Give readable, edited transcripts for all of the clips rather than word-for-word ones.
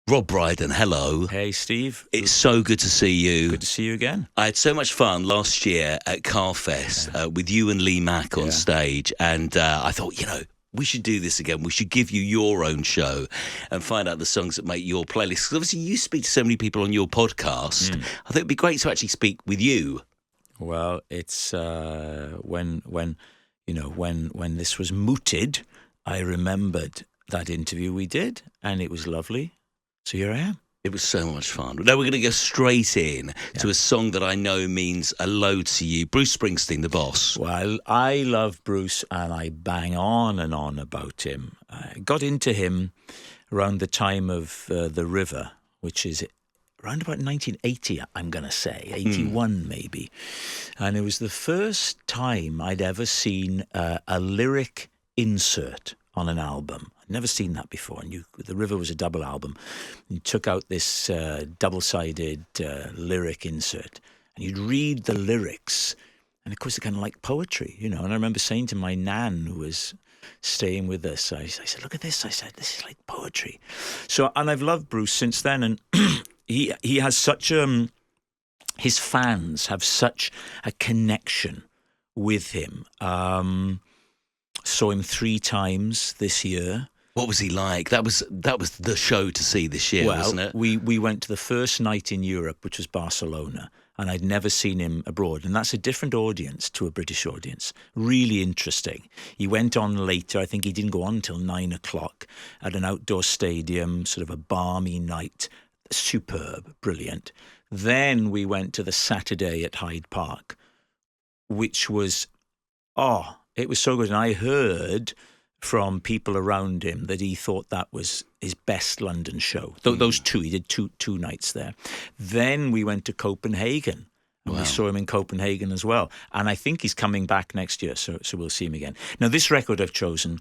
Rob Brydon, hello. Hey, Steve. It's so good to see you. Good to see you again. I had so much fun last year at Carfest with you and Lee Mack on stage, and I thought, we should do this again. We should give you your own show and find out the songs that make your playlist. Because obviously you speak to so many people on your podcast. I think it'd be great to actually speak with you. Well, it's when this was mooted, I remembered that interview we did, and it was lovely. So here I am. It was so much fun. Now we're going to go straight in to a song that I know means a load to you. Bruce Springsteen, the boss. Well, I love Bruce, and I bang on and on about him. I got into him around the time of The River, which is around about 1980, I'm going to say, 81 maybe. And it was the first time I'd ever seen a lyric insert on an album. I'd never seen that before. And The River was a double album. You took out this double-sided lyric insert, and you'd read the lyrics. And of course, they're kind of like poetry, And I remember saying to my nan, who was staying with us, I said, "Look at this." I said, "This is like poetry." So, and I've loved Bruce since then. And he has such his fans have such a connection with him. Saw him 3 times this year. What was he like? That was the show to see this year, wasn't it? We went to the first night in Europe, which was Barcelona, and I'd never seen him abroad. And that's a different audience to a British audience. Really interesting. He went on later. I think he didn't go on until 9 o'clock at an outdoor stadium, sort of a balmy night. Superb, brilliant. Then we went to the Saturday at Hyde Park, which was, it was so good. And I heard from people around him that he thought that was his best London show. Those two, he did two nights there. Then we went to Copenhagen, and we saw him in Copenhagen as well. And I think he's coming back next year, so we'll see him again. Now, this record I've chosen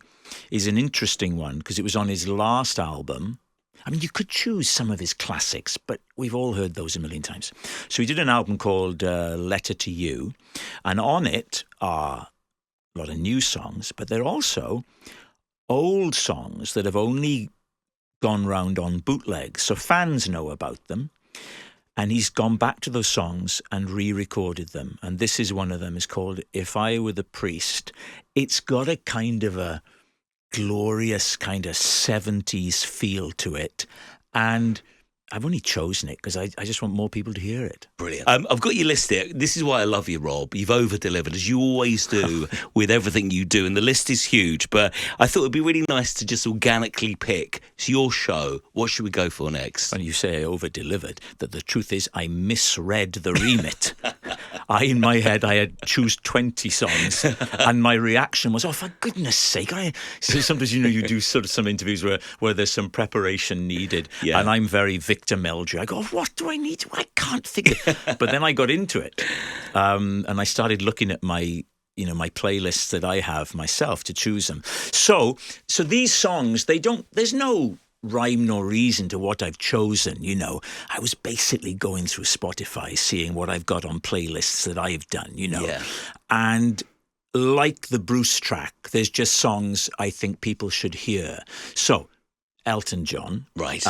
is an interesting one because it was on his last album. I mean, you could choose some of his classics, but we've all heard those a million times. So he did an album called Letter to You, and on it are a lot of new songs, but they're also old songs that have only gone round on bootlegs, so fans know about them. And he's gone back to those songs and re-recorded them. And this is one of them. It's called If I Were the Priest. It's got a kind of a glorious kind of 70s feel to it. And I've only chosen it because I just want more people to hear it. Brilliant. I've got you listed. This is why I love you, Rob. You've over-delivered, as you always do with everything you do. And the list is huge. But I thought it would be really nice to just organically pick. It's your show. What should we go for next? When you say I over-delivered, that the truth is I misread the remit. In my head, I had choose 20 songs, and my reaction was, for goodness sake. So sometimes, you do sort of some interviews where there's some preparation needed, and I'm very Victor Meldrew. I go, what do I need? I can't think. But then I got into it, and I started looking at my playlists that I have myself to choose them. So these songs, there's no rhyme nor reason to what I've chosen. I was basically going through Spotify, seeing what I've got on playlists that I've done, and like the Bruce track, there's just songs I think people should hear. So Elton John, right?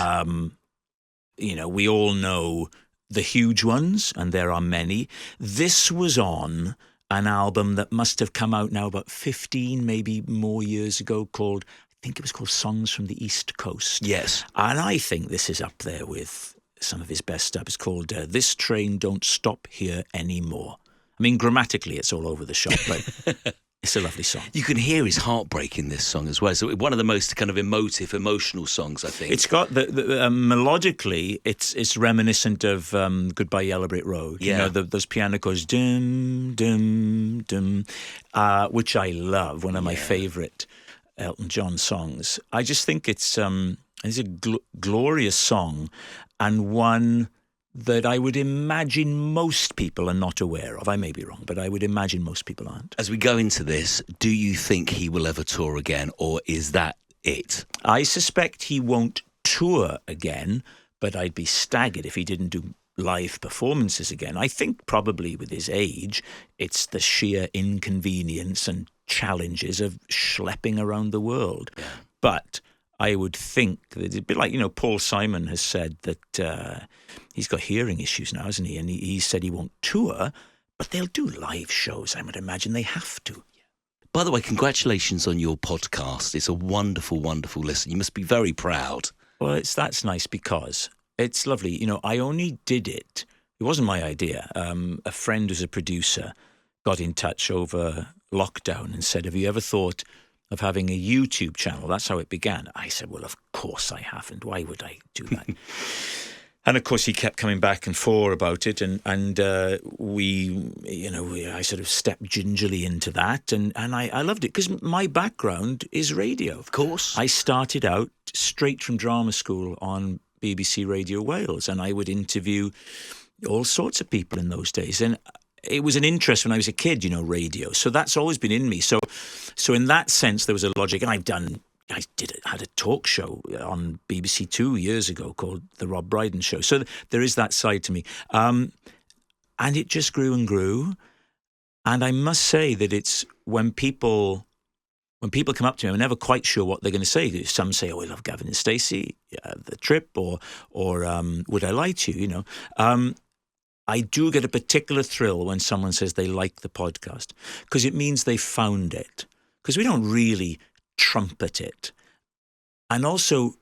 We all know the huge ones, and there are many. This was on an album that must have come out now about 15, maybe more years ago, called, I think it was called Songs from the East Coast. Yes. And I think this is up there with some of his best stuff. It's called This Train Don't Stop Here Anymore. I mean, grammatically, it's all over the shop, but it's a lovely song. You can hear his heartbreak in this song as well. So one of the most kind of emotional songs, I think. It's got melodically, it's reminiscent of Goodbye Yellow Brick Road. Yeah. Those piano chords, dum dum dum, which I love. One of my favourite Elton John songs. I just think it's a glorious song, and one that I would imagine most people are not aware of. I may be wrong, but I would imagine most people aren't. As we go into this, do you think he will ever tour again, or is that it? I suspect he won't tour again, but I'd be staggered if he didn't do live performances again. I think probably with his age, it's the sheer inconvenience and challenges of schlepping around the world. Yeah. But I would think that it's a bit like, Paul Simon has said that he's got hearing issues now, hasn't he? And he said he won't tour, but they'll do live shows. I would imagine they have to. By the way, congratulations on your podcast. It's a wonderful, wonderful listen. You must be very proud. Well, that's nice because it's lovely. I only did it. It wasn't my idea. A friend who's a producer got in touch over lockdown and said, have you ever thought of having a YouTube channel? That's how it began. I said, well, of course I haven't. Why would I do that? And of course, he kept coming back and forth about it, and I sort of stepped gingerly into that, and I loved it because my background is radio. Of course, I started out straight from drama school on BBC Radio Wales, and I would interview all sorts of people in those days, and it was an interest when I was a kid, radio. So that's always been in me. So in that sense, there was a logic, and I had a talk show on BBC Two years ago called The Rob Brydon Show. So there is that side to me. And it just grew and grew. And I must say that it's when people come up to me, I'm never quite sure what they're going to say. Some say, oh, I love Gavin and Stacey, The Trip, or Would I Lie to You, I do get a particular thrill when someone says they like the podcast because it means they found it. Because we don't really trumpet it. And also,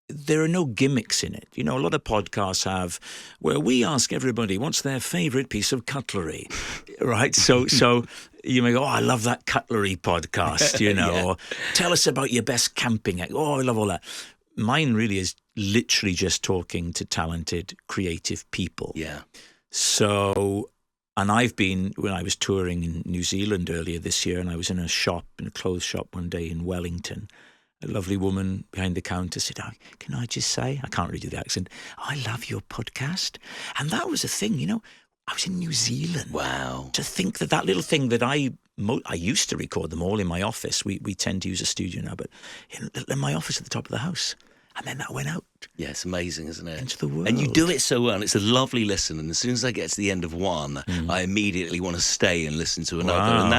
there are no gimmicks in it. A lot of podcasts have where we ask everybody what's their favourite piece of cutlery, right? So you may go, oh, I love that cutlery podcast, Yeah. or tell us about your best camping. Oh, I love all that. Mine really is literally just talking to talented, creative people. Yeah. So, and I've been, when I was touring in New Zealand earlier this year, and I was in a clothes shop one day in Wellington, a lovely woman behind the counter said, oh, can I just say, I can't really do the accent, I love your podcast. And that was a thing, I was in New Zealand. Wow. To think that little thing that I used to record them all in my office. We tend to use a studio now, but in my office at the top of the house. And then that went out. Yeah, it's amazing, isn't it? Into the world. And you do it so well. It's a lovely listen. And as soon as I get to the end of one, I immediately want to stay and listen to another. Wow. And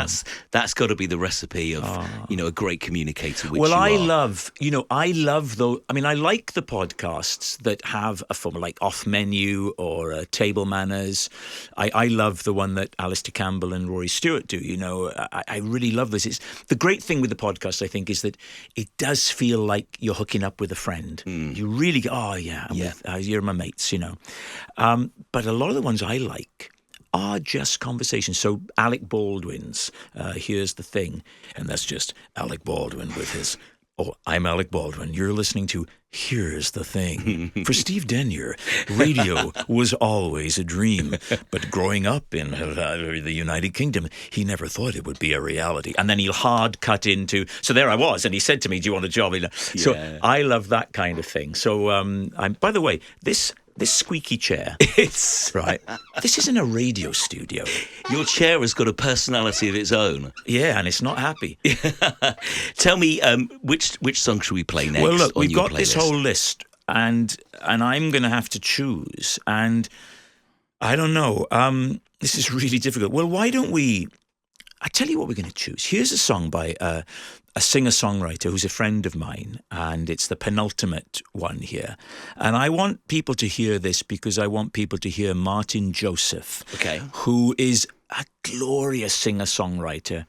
that's got to be the recipe of, a great communicator, which well, I love though. I mean, I like the podcasts that have a form like Off Menu or Table Manners. I love the one that Alistair Campbell and Rory Stewart do. I really love this. It's the great thing with the podcast, I think, is that it does feel like you're hooking up with a friend. You really go, oh yeah, you're my mates, But a lot of the ones I like are just conversations. So Alec Baldwin's Here's the Thing, and that's just Alec Baldwin with his, oh, I'm Alec Baldwin. You're listening to Here's the Thing. For Steve Denyer, radio was always a dream, but growing up in the United Kingdom, he never thought it would be a reality. And then he'll hard cut into, so there I was, and he said to me, do you want a job? So I love that kind of thing. So, by the way, this squeaky chair, It's right? This isn't a radio studio. Your chair has got a personality of its own. Yeah, and it's not happy. Tell me, which song should we play next? Well, look, on we've your got this playlist? whole list, and I'm going to have to choose, and I don't know. This is really difficult. Well, why don't we? I tell you what we're going to choose. Here's a song by a singer-songwriter who's a friend of mine, and it's the penultimate one here. And I want people to hear this because I want people to hear Martin Joseph, who is a glorious singer-songwriter,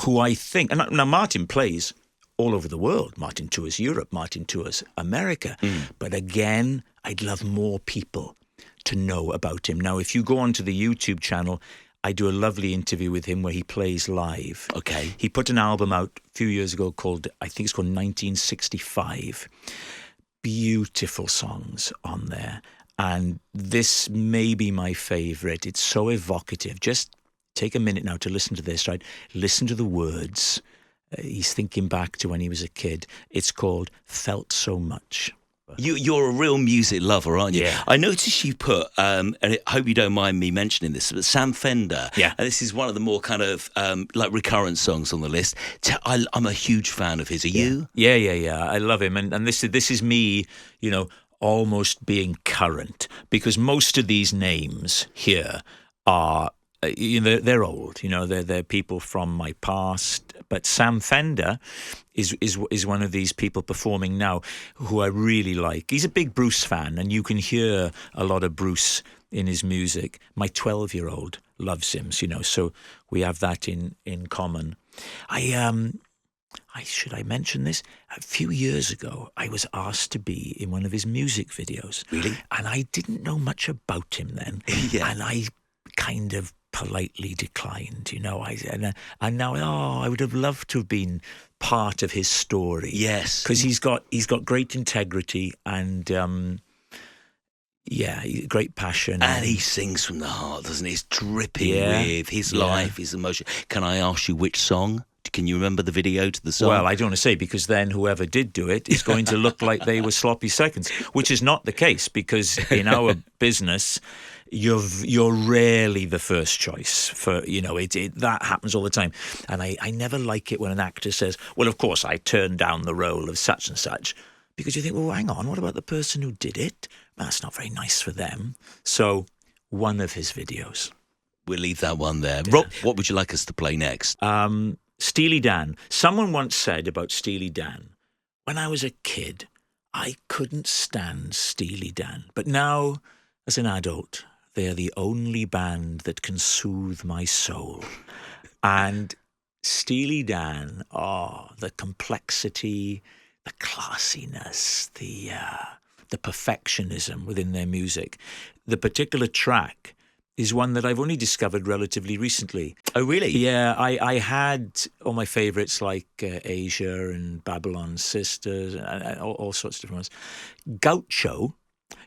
who I think, and now Martin plays all over the world. Martin tours Europe, Martin tours America. But again, I'd love more people to know about him. Now, if you go onto the YouTube channel, I do a lovely interview with him where he plays live. Okay. He put an album out a few years ago called, I think it's called 1965. Beautiful songs on there. And this may be my favourite. It's so evocative. Just take a minute now to listen to this, right? Listen to the words. He's thinking back to when he was a kid. It's called Felt So Much. You're a real music lover, aren't you? Yeah. I noticed you put, and I hope you don't mind me mentioning this, but Sam Fender. Yeah. And this is one of the more kind of like recurrent songs on the list. I'm a huge fan of his. Are you? Yeah. I love him. And this is me, almost being current, because most of these names here are they're old. They're people from my past. But Sam Fender is one of these people performing now who I really like. He's a big Bruce fan, and you can hear a lot of Bruce in his music. My 12-year-old loves him, so we have that in common. Should I mention this? A few years ago, I was asked to be in one of his music videos. Really? And I didn't know much about him then. Yeah. And I kind of politely declined, and now, I would have loved to have been part of his story. Yes. Because he's got great integrity and, great passion. And he sings from the heart, doesn't he? It's dripping with his life, his emotion. Can I ask you which song? Can you remember the video to the song? Well, I don't want to say, because then whoever did do it is going to look like they were sloppy seconds, which is not the case, because in our business, you're rarely the first choice for, that happens all the time. And I never like it when an actor says, well, of course, I turned down the role of such and such, because you think, well, hang on, what about the person who did it? Well, that's not very nice for them. So one of his videos. We'll leave that one there. Yeah. Rob, what would you like us to play next? Steely Dan. Someone once said about Steely Dan, when I was a kid, I couldn't stand Steely Dan. But now, as an adult, they are the only band that can soothe my soul. And Steely Dan, the complexity, the classiness, the perfectionism within their music. The particular track is one that I've only discovered relatively recently. Oh, really? Yeah, I had all my favourites like Asia and Babylon Sisters, and all sorts of different ones. Gaucho.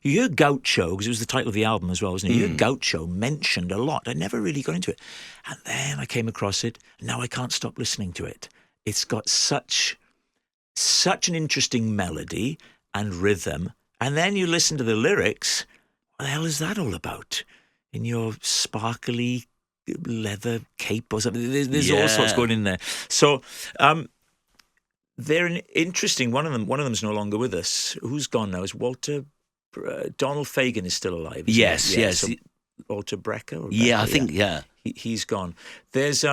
You hear Gaucho, because it was the title of the album as well, wasn't it? You hear Gaucho mentioned a lot. I never really got into it. And then I came across it, and now I can't stop listening to it. It's got such an interesting melody and rhythm. And then you listen to the lyrics. What the hell is that all about? In your sparkly leather cape or something. There's all sorts going in there. So they're an interesting. One of them's no longer with us. Who's gone now? Is Walter? Donald Fagen is still alive. Yes. So Walter Brecker. I think. He's gone. There's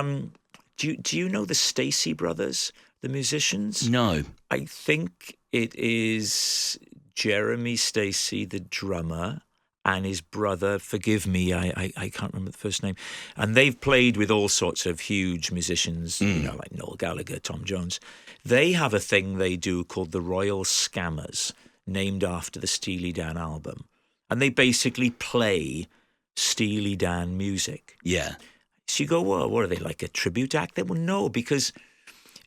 Do you know the Stacey brothers, the musicians? No. I think it is Jeremy Stacey, the drummer, and his brother, forgive me, I can't remember the first name. And they've played with all sorts of huge musicians, like Noel Gallagher, Tom Jones. They have a thing they do called the Royal Scammers, named after the Steely Dan album. And they basically play Steely Dan music. Yeah. So you go, well, what are they, like a tribute act? Well, no, because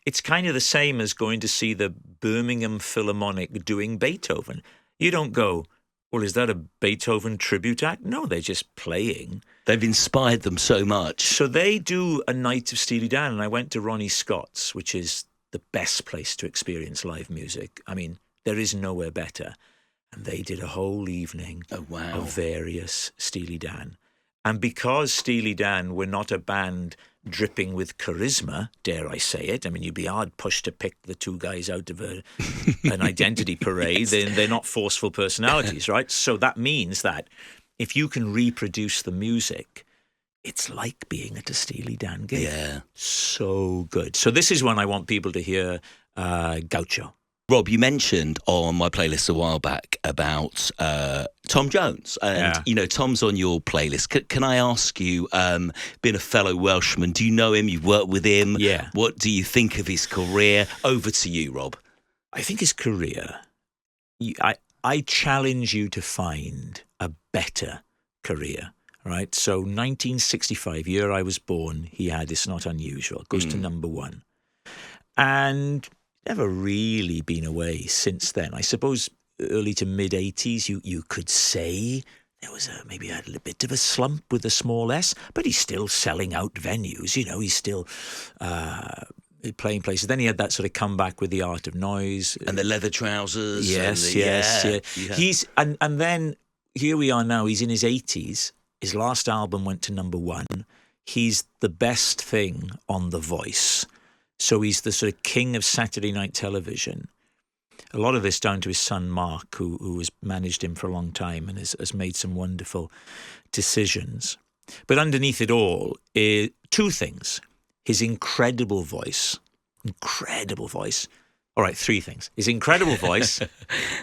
it's kind of the same as going to see the Birmingham Philharmonic doing Beethoven. You don't go, well, is that a Beethoven tribute act? No, they're just playing. They've inspired them so much. So they do a night of Steely Dan, and I went to Ronnie Scott's, which is the best place to experience live music. I mean, there is nowhere better. And they did a whole evening of various Steely Dan. And because Steely Dan were not a band dripping with charisma, dare I say it, I mean, you'd be hard pushed to pick the two guys out of an identity parade. Yes. They're not forceful personalities, right? So that means that if you can reproduce the music, it's like being at a Steely Dan gig. Yeah. So good. So this is one I want people to hear, Gaucho. Rob, you mentioned on my playlist a while back about Tom Jones, and Tom's on your playlist. Can I ask you, being a fellow Welshman, do you know him? You've worked with him. Yeah. What do you think of his career? Over to you, Rob. I think his career. I challenge you to find a better career. Right. So 1965, year I was born, he had It's Not Unusual. Goes to number one, and never really been away since then. I suppose early to mid-80s, you could say there was maybe a little bit of a slump with a small S, but he's still selling out venues. He's still playing places. Then he had that sort of comeback with The Art of Noise. And the leather trousers. Yes. He's and then here we are now, he's in his 80s. His last album went to number one. He's the best thing on The Voice. So he's the sort of king of Saturday night television. A lot of this down to his son, Mark, who has managed him for a long time and has made some wonderful decisions. But underneath it all is two things. His incredible voice. All right, three things. His incredible voice,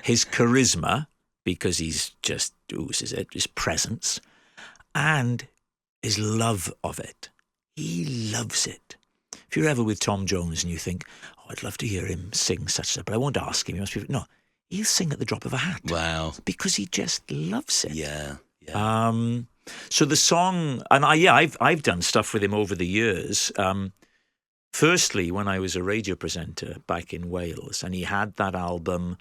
his charisma, because he's just oozes it, his presence, and his love of it. He loves it. If you're ever with Tom Jones and you think, oh, I'd love to hear him sing such stuff, but I won't ask him. He must be... No, he'll sing at the drop of a hat. Wow. Because he just loves it. Yeah. So the song, and I've done stuff with him over the years. Firstly, when I was a radio presenter back in Wales, and he had that album,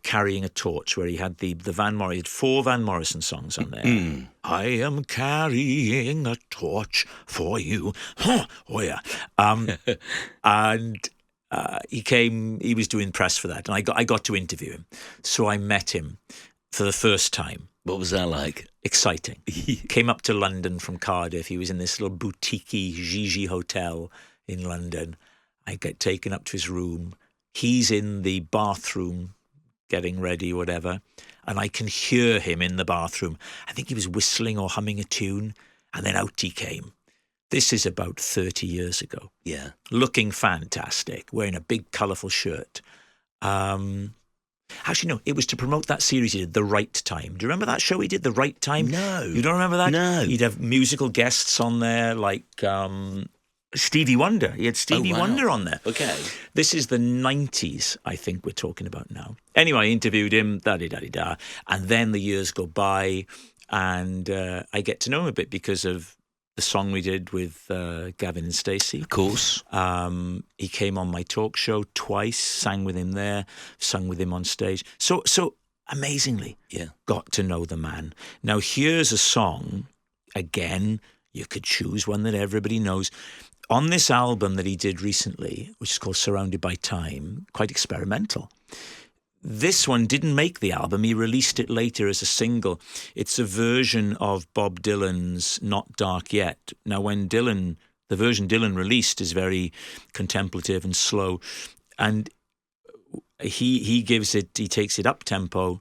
Carrying a Torch, where he had the Van Morrison, he had 4 Van Morrison songs on there. I am carrying a torch for you. Oh yeah. And he was doing press for that, and I got to interview him. So I met him for the first time. What was that like? Exciting. Came up to London from Cardiff. He was in this little boutique-y Gigi hotel in London. I get taken up to his room. He's in the bathroom getting ready, whatever, and I can hear him in the bathroom. I think he was whistling or humming a tune, and then out he came. This is about 30 years ago. Yeah. Looking fantastic, wearing a big, colourful shirt. Actually, no, it was to promote that series he did, The Right Time. Do you remember that show he did, The Right Time? No. You don't remember that? No. He'd have musical guests on there like Stevie Wonder. He had Stevie Wonder on there. Okay. This is the 90s, I think we're talking about now. Anyway, I interviewed him, da-di-da-di-da, and then the years go by, and I get to know him a bit because of the song we did with Gavin and Stacey. Of course. He came on my talk show twice, sang with him there, sung with him on stage. So amazingly, got to know the man. Now, here's a song, again, you could choose one that everybody knows. On this album that he did recently, which is called Surrounded by Time, quite experimental. This one didn't make the album. He released it later as a single. It's a version of Bob Dylan's Not Dark Yet. Now, when the version Dylan released is very contemplative and slow. And he takes it up tempo.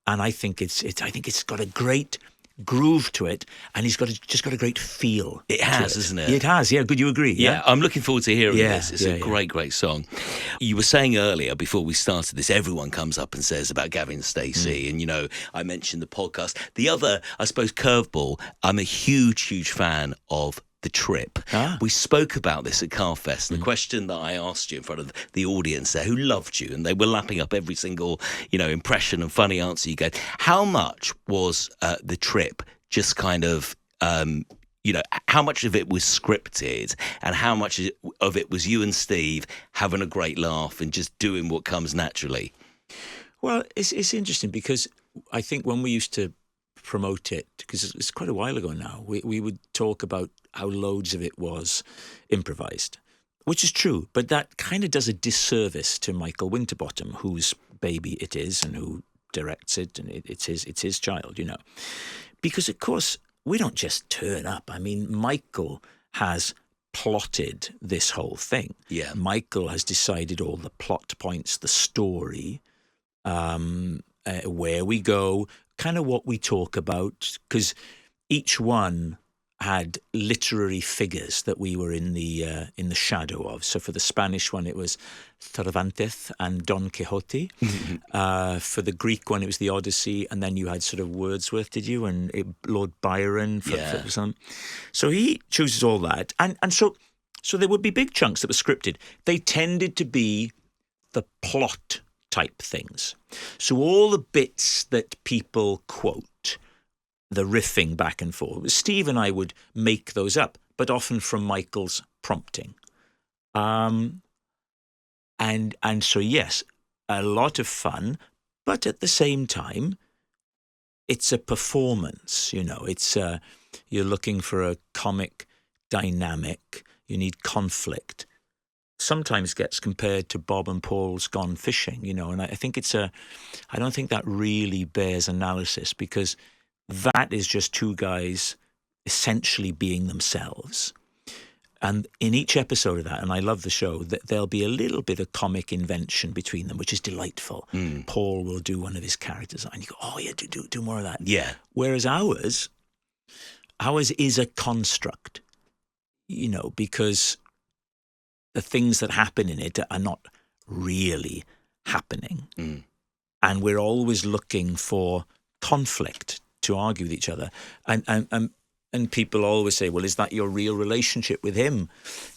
And I think it's got a great groove to it, and he's just got a great feel. It has, isn't it? It has, yeah. Good, you agree? Yeah, I'm looking forward to hearing this. It's a great song. You were saying earlier, before we started this, everyone comes up and says about Gavin and Stacey, and, I mentioned the podcast. The other, I suppose, curveball, I'm a huge fan of The Trip. We spoke about this at Carfest. The question that I asked you in front of the audience there, who loved you, and they were lapping up every single, impression and funny answer you gave. How much was The Trip just kind of, how much of it was scripted, and how much of it was you and Steve having a great laugh and just doing what comes naturally? Well, it's interesting because I think when we used to promote it, because it's quite a while ago now, we would talk about how loads of it was improvised, which is true, but that kind of does a disservice to Michael Winterbottom, whose baby it is and who directs it, and it's his child, because of course we don't just turn up. I mean, Michael has plotted this whole thing. Yeah, Michael has decided all the plot points, the story, where we go, kind of what we talk about, because each one had literary figures that we were in the shadow of. So for the Spanish one, it was Cervantes and Don Quixote. For the Greek one, it was the Odyssey, and then you had sort of Wordsworth, did you? And Lord Byron for some. So he chooses all that, and so there would be big chunks that were scripted. They tended to be the plot type things. So all the bits that people quote, the riffing back and forth, Steve and I would make those up, but often from Michael's prompting. And so, yes, a lot of fun, but at the same time, it's a performance, it's you're looking for a comic dynamic, you need conflict. Sometimes gets compared to Bob and Paul's Gone Fishing, and I think I don't think that really bears analysis, because that is just two guys essentially being themselves. And in each episode of that, and I love the show, that there'll be a little bit of comic invention between them, which is delightful. Paul will do one of his characters, and you go, oh yeah, do more of that. Yeah. Whereas ours, ours is a construct, because the things that happen in it are not really happening. Mm. And we're always looking for conflict to argue with each other. And people always say, well, is that your real relationship with him?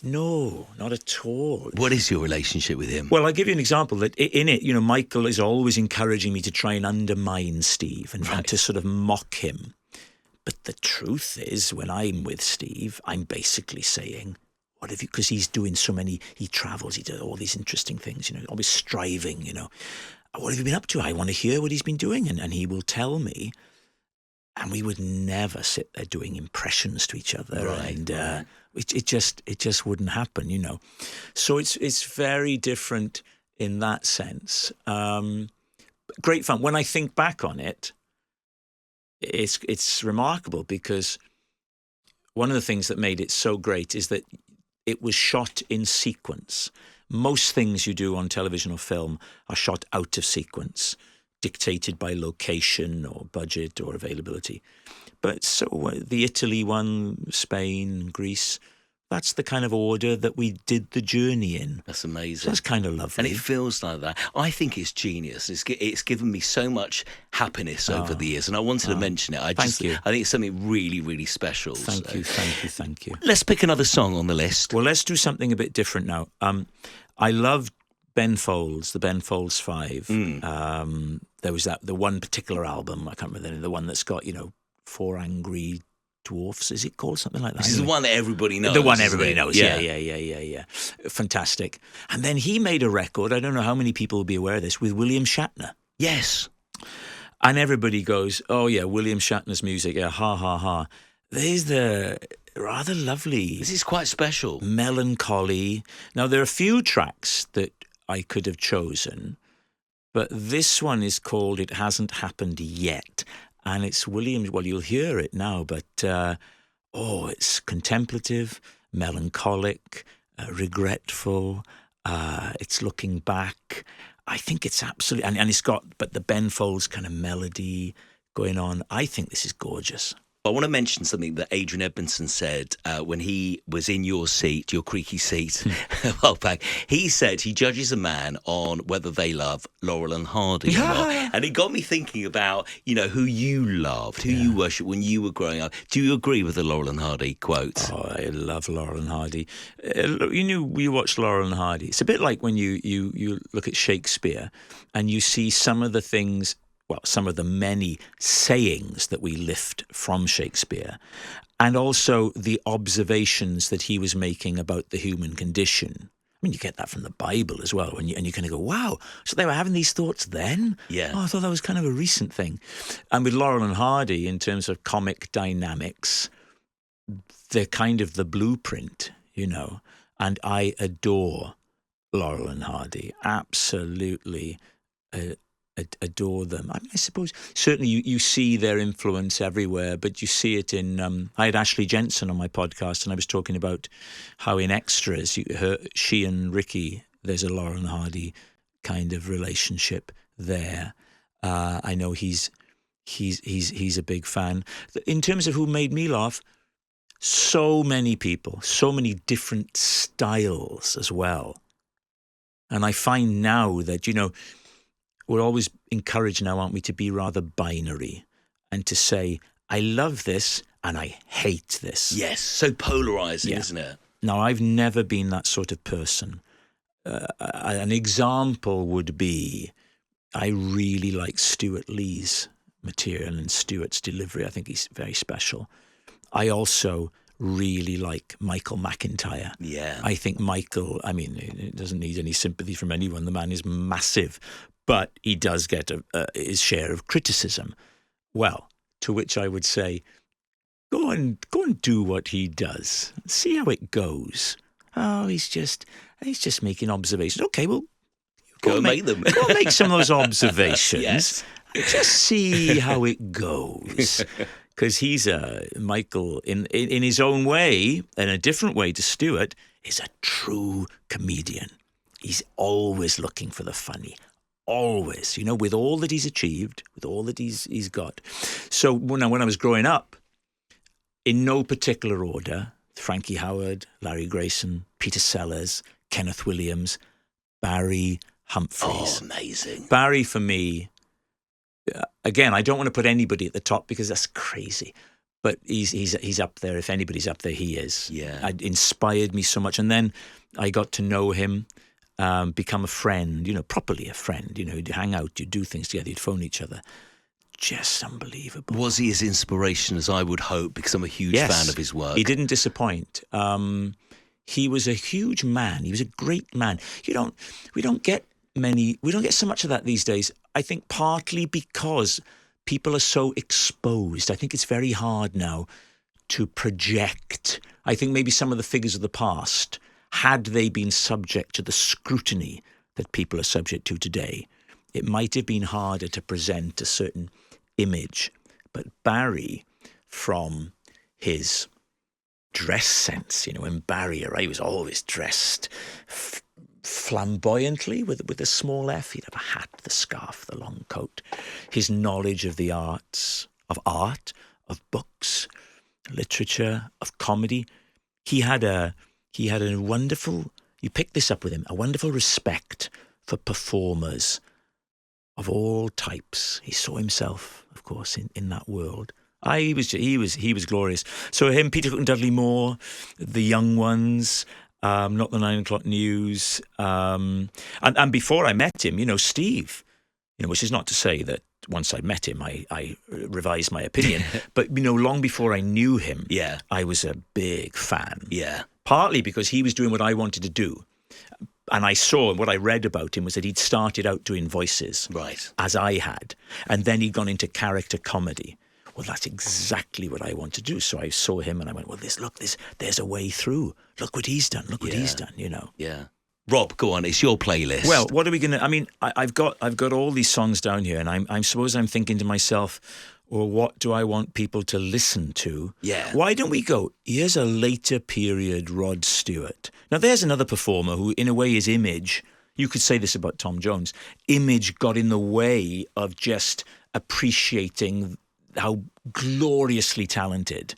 No, not at all. What is your relationship with him? Well, I'll give you an example. That in it, Michael is always encouraging me to try and undermine Steve and to sort of mock him. But the truth is, when I'm with Steve, I'm basically saying, what have you, because he's doing he travels, he does all these interesting things, always striving, what have you been up to? I want to hear what he's been doing. And he will tell me. And we would never sit there doing impressions to each other. Right, and right. It just wouldn't happen, So it's very different in that sense. Great fun. When I think back on it, it's remarkable, because one of the things that made it so great is that it was shot in sequence. Most things you do on television or film are shot out of sequence, dictated by location or budget or availability. But so the Italy one, Spain, Greece, that's the kind of order that we did the journey in. That's amazing. So that's kind of lovely. And it feels like that. I think it's genius. It's given me so much happiness over the years, and I wanted to mention it. Thank you. I think it's something really, really special. Thank you. Let's pick another song on the list. Well, let's do something a bit different now. I loved Ben Folds, the Ben Folds 5. There was the one particular album, I can't remember the one that's got, 4 Angry Dwarfs, is it called? Something like that. This is the one that everybody knows. The one everybody knows, yeah. Fantastic. And then he made a record, I don't know how many people will be aware of this, with William Shatner. Yes. And everybody goes, oh yeah, William Shatner's music, yeah, ha, ha, ha. There's the rather lovely... This is quite special. Melancholy. Now, there are a few tracks that I could have chosen, but this one is called It Hasn't Happened Yet. And it's Williams, well, you'll hear it now, but it's contemplative, melancholic, regretful, it's looking back. I think it's absolutely, and it's got, but the Ben Folds kind of melody going on. I think this is gorgeous. I want to mention something that Adrian Edmondson said when he was in your seat, your creaky seat, a while back. He said he judges a man on whether they love Laurel and Hardy or not. And it got me thinking about, who you loved, who you worshipped when you were growing up. Do you agree with the Laurel and Hardy quote? Oh, I love Laurel and Hardy. We watch Laurel and Hardy. It's a bit like when you look at Shakespeare and you see some of the things, some of the many sayings that we lift from Shakespeare, and also the observations that he was making about the human condition. I mean, you get that from the Bible as well, and you kind of go, wow, so they were having these thoughts then? Yeah. Oh, I thought that was kind of a recent thing. And with Laurel and Hardy, in terms of comic dynamics, they're kind of the blueprint, and I adore Laurel and Hardy, absolutely adore them. I mean, I suppose certainly you see their influence everywhere, but you see it in. I had Ashley Jensen on my podcast, and I was talking about how in Extras, she and Ricky, there's a Laurel and Hardy kind of relationship there. I know he's a big fan. In terms of who made me laugh, so many people, so many different styles as well, and I find now that we're always encouraged now, aren't we, to be rather binary and to say, I love this and I hate this. Yes, so polarising, isn't it? Now, I've never been that sort of person. An example would be, I really like Stewart Lee's material and Stewart's delivery. I think he's very special. I also really like Michael McIntyre. Yeah. I think Michael, it doesn't need any sympathy from anyone. The man is massive. But he does get his share of criticism. Well, to which I would say, go and do what he does. See how it goes. Oh, he's just making observations. Okay, well, go and make them. Go and make some of those observations. Yes. Just see how it goes. Because he's Michael, in his own way, in a different way to Stewart, is a true comedian. He's always looking for the funny. Always, with all that he's achieved, with all that he's got. So when I was growing up, in no particular order, Frankie Howard, Larry Grayson, Peter Sellers, Kenneth Williams, Barry Humphries. Oh, amazing. Barry, for me, again, I don't want to put anybody at the top because that's crazy. But he's up there. If anybody's up there, he is. Yeah. It inspired me so much. And then I got to know him, become a friend, properly a friend. You'd hang out, you'd do things together, you'd phone each other. Just unbelievable. Was he as inspiration as I would hope? Because I'm a huge fan of his work. He didn't disappoint. He was a huge man. He was a great man. We don't get so much of that these days. I think partly because people are so exposed. I think it's very hard now to project. I think maybe some of the figures of the past, had they been subject to the scrutiny that people are subject to today, it might have been harder to present a certain image. But Barry, from his dress sense, when Barry arrived, he was always dressed flamboyantly with a small F. He'd have a hat, the scarf, the long coat. His knowledge of the arts, of art, of books, literature, of comedy. He had a wonderful, you picked this up with him, a wonderful respect for performers of all types. He saw himself, of course, in that world. He was glorious. So him, Peter Cook and Dudley Moore, the young ones, not the 9 o'clock news, and before I met him, Steve, which is not to say that once I met him, I revised my opinion, but long before I knew him, I was a big fan. Yeah, partly because he was doing what I wanted to do. And I saw, what I read about him was that he'd started out doing voices, right, as I had, and then he'd gone into character comedy. Well, that's exactly what I want to do. So I saw him and I went, well, there's a way through. Look what he's done. Look what he's done, Yeah. Rob, go on. It's your playlist. Well, what are we going to... I mean, I've got all these songs down here, and I suppose I'm thinking to myself, well, what do I want people to listen to? Yeah. Why don't we go, here's a later period Rod Stewart. Now, there's another performer who, in a way, his image... You could say this about Tom Jones. Image got in the way of just appreciating how gloriously talented.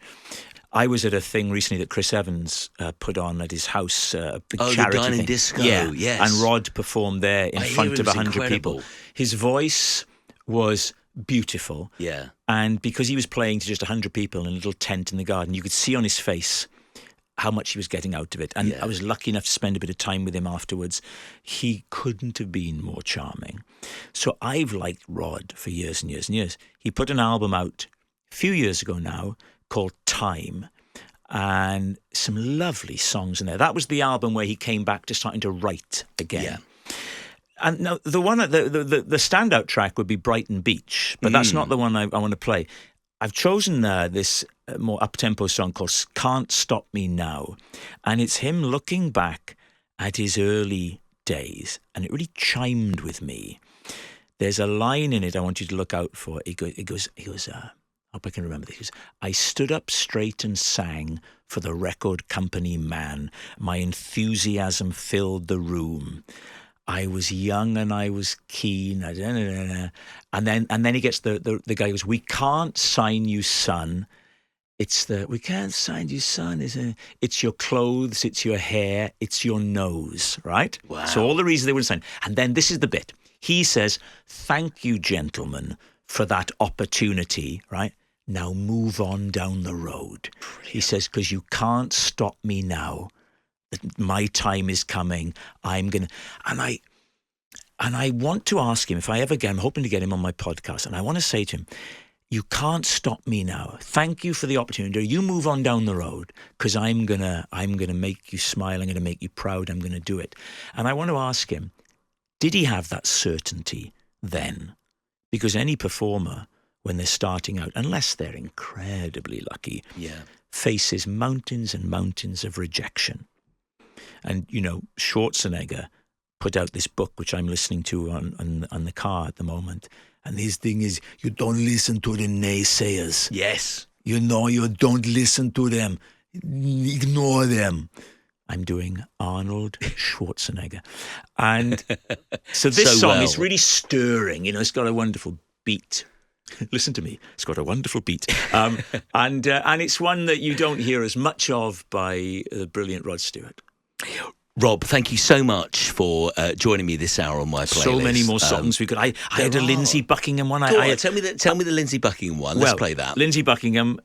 I was at a thing recently that Chris Evans put on at his house, a big charity the Dine thing. and Disco, yes. And Rod performed there in front of 100 people. His voice was beautiful. Yeah. And because he was playing to just 100 people in a little tent in the garden, you could see on his face how much he was getting out of it. And I was lucky enough to spend a bit of time with him afterwards. He couldn't have been more charming. So I've liked Rod for years and years and years. He put an album out a few years ago now called Time, and some lovely songs in there. That was the album where he came back to starting to write again. Yeah. And now the standout track would be Brighton Beach, but that's not the one I want to play. I've chosen this more up-tempo song called Can't Stop Me Now, and it's him looking back at his early days, and it really chimed with me. There's a line in it I want you to look out for. It goes, I hope I can remember this. He goes, I stood up straight and sang for the record company man. My enthusiasm filled the room. I was young and I was keen. And then he gets the guy who goes, we can't sign you, son. We can't sign you, son. It's your clothes, it's your hair, it's your nose, right? Wow. So all the reasons they wouldn't sign. And then this is the bit. He says, thank you, gentlemen, for that opportunity, right? Now move on down the road. Brilliant. He says, because you can't stop me now. My time is coming. I'm going to... And I want to ask him, if I ever get him, I'm hoping to get him on my podcast, and I want to say to him, you can't stop me now. Thank you for the opportunity. You move on down the road, because I'm gonna make you smile. I'm going to make you proud. I'm going to do it. And I want to ask him, did he have that certainty then? Because any performer, when they're starting out, unless they're incredibly lucky, faces mountains and mountains of rejection. And, Schwarzenegger put out this book, which I'm listening to on the car at the moment. And his thing is, you don't listen to the naysayers. Yes. You don't listen to them. Ignore them. I'm doing Arnold Schwarzenegger. And so this song is really stirring. It's got a wonderful beat. Listen to me. It's got a wonderful beat. And it's one that you don't hear as much of by the brilliant Rod Stewart. Rob, thank you so much for joining me this hour on my playlist. So many more songs we could. I had a Lindsey Buckingham one. Tell me the Lindsey Buckingham one. Let's play that. Lindsey Buckingham,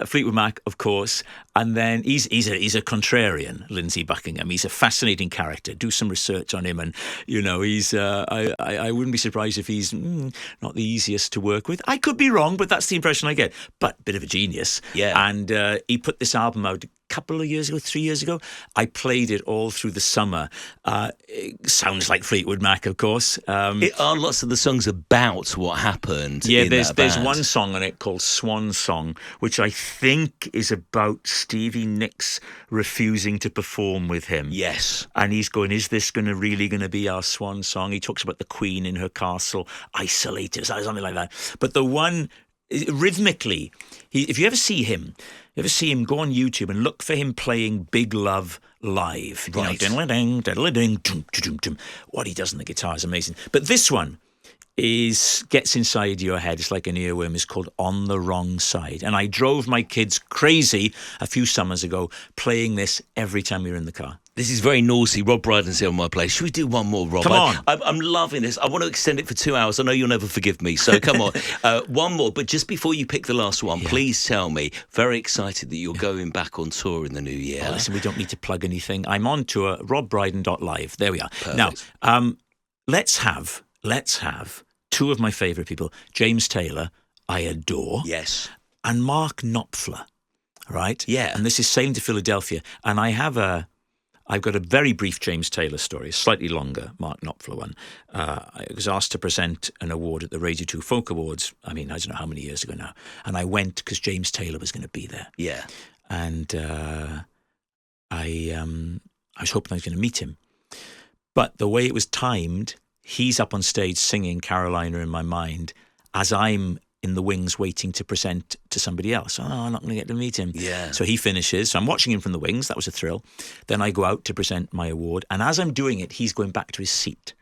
Fleetwood Mac, of course, and then he's a contrarian, Lindsey Buckingham. He's a fascinating character. Do some research on him, and he's. I wouldn't be surprised if he's not the easiest to work with. I could be wrong, but that's the impression I get. But bit of a genius. Yeah. And he put this album out couple of years ago, 3 years ago. I played it all through the summer. It sounds like Fleetwood Mac, of course. Are lots of the songs about what happened? Yeah, in there's one song on it called Swan Song, which I think is about Stevie Nicks refusing to perform with him. Yes. And he's going, is this really going to be our swan song? He talks about the Queen in her castle, isolated, something like that. But the one, rhythmically, if you ever see him, go on YouTube and look for him playing Big Love live. Right. What he does on the guitar is amazing. But this one gets inside your head. It's like an earworm. It's called On the Wrong Side. And I drove my kids crazy a few summers ago playing this every time we were in the car. This is very naughty. Rob Brydon's here on my place. Should we do one more, Rob? Come on. I'm loving this. I want to extend it for 2 hours. I know you'll never forgive me, so come on. One more. But just before you pick the last one, please tell me, very excited that you're going back on tour in the new year. Oh, listen, we don't need to plug anything. I'm on tour, robbrydon.live. There we are. Perfect. Now, let's have two of my favourite people, James Taylor, I adore. Yes. And Mark Knopfler, right? Yeah. And this is Sailing to Philadelphia. And I've got a very brief James Taylor story, a slightly longer Mark Knopfler one. I was asked to present an award at the Radio 2 Folk Awards, I don't know how many years ago now. And I went because James Taylor was going to be there. Yeah. And I was hoping I was going to meet him. But the way it was timed, he's up on stage singing Carolina in My Mind as I'm in the wings waiting to present to somebody else. Oh, I'm not going to get to meet him. Yeah. So he finishes. So I'm watching him from the wings. That was a thrill. Then I go out to present my award. And as I'm doing it, he's going back to his seat.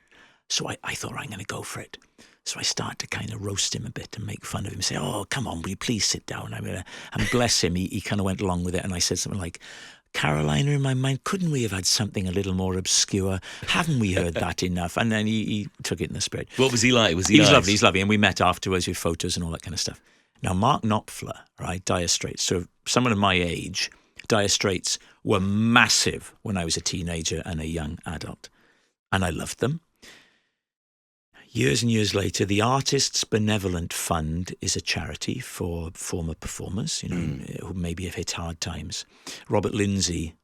So I thought, I'm going to go for it. So I start to kind of roast him a bit and make fun of him, say, oh, come on, will you please sit down? And bless him, he kind of went along with it. And I said something like, Carolina in My Mind, couldn't we have had something a little more obscure? Haven't we heard that enough? And then he took it in the spirit. What was he like? He was lovely. He's lovely. And we met afterwards with photos and all that kind of stuff. Now, Mark Knopfler, right, Dire Straits. So someone of my age, Dire Straits were massive when I was a teenager and a young adult. And I loved them. Years and years later, the Artists Benevolent Fund is a charity for former performers, who maybe have hit hard times. Robert Lindsay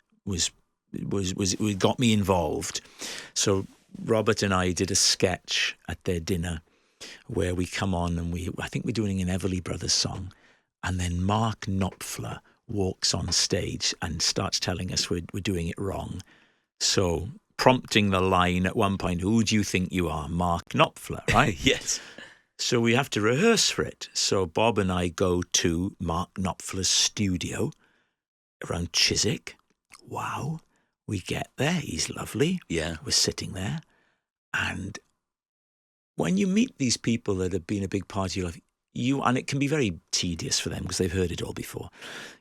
got me involved. So Robert and I did a sketch at their dinner where we come on and I think we're doing an Everly Brothers song, and then Mark Knopfler walks on stage and starts telling us we're doing it wrong. So prompting the line at one point, who do you think you are? Mark Knopfler, right? Yes. So we have to rehearse for it. So Bob and I go to Mark Knopfler's studio around Chiswick. Wow. We get there. He's lovely. Yeah. We're sitting there. And when you meet these people that have been a big part of your life, and it can be very tedious for them because they've heard it all before.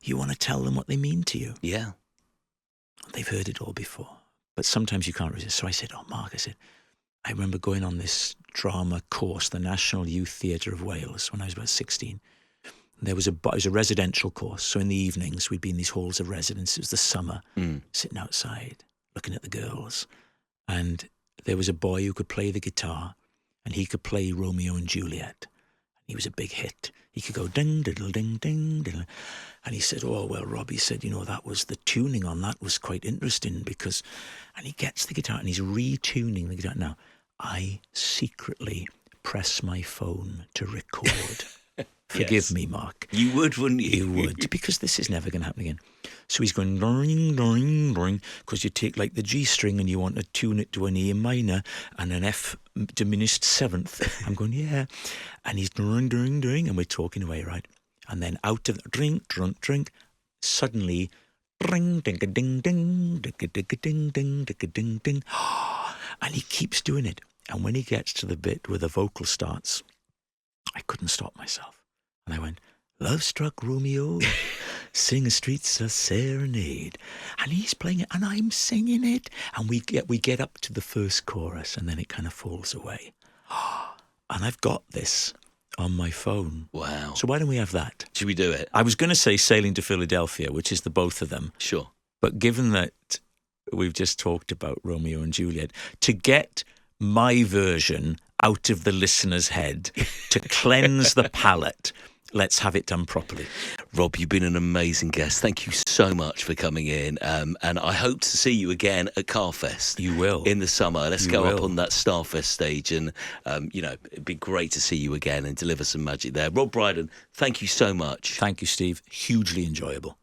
You want to tell them what they mean to you. Yeah. They've heard it all before. But sometimes you can't resist. So I said, Mark, I remember going on this drama course, the National Youth Theatre of Wales, when I was about 16. It was a residential course. So in the evenings, we'd be in these halls of residence. It was the summer, sitting outside, looking at the girls. And there was a boy who could play the guitar, and he could play Romeo and Juliet. He was a big hit. He could go ding, diddle, ding, ding, diddle. And he said, oh, well, Rob, he said, that was the tuning on that was quite interesting because, and he gets the guitar and he's retuning the guitar. Now, I secretly press my phone to record. Forgive me, Mark. You would, wouldn't you? You would, because this is never going to happen again. So he's going, doing, doing, doing, because you take like the G string and you want to tune it to an E minor and an F diminished seventh. I'm going, yeah. And he's doing, doing, doing, and we're talking away, right? And then out of the drink, drunk, drink, suddenly, ding, ding, ding, ding, ding, ding, ding, ding, ding. And he keeps doing it. And when he gets to the bit where the vocal starts, I couldn't stop myself. And I went, "Love struck Romeo, sing a streets a serenade." And he's playing it and I'm singing it. And we get up to the first chorus and then it kind of falls away. And I've got this on my phone. Wow. So why don't we have that? Should we do it? I was going to say Sailing to Philadelphia, which is the both of them. Sure. But given that we've just talked about Romeo and Juliet, to get my version out of the listener's head, to cleanse the palate, let's have it done properly. Rob, you've been an amazing guest. Thank you so much for coming in. And I hope to see you again at Carfest. You will. In the summer. Let's go up on that Starfest stage and, it'd be great to see you again and deliver some magic there. Rob Brydon, thank you so much. Thank you, Steve. Hugely enjoyable.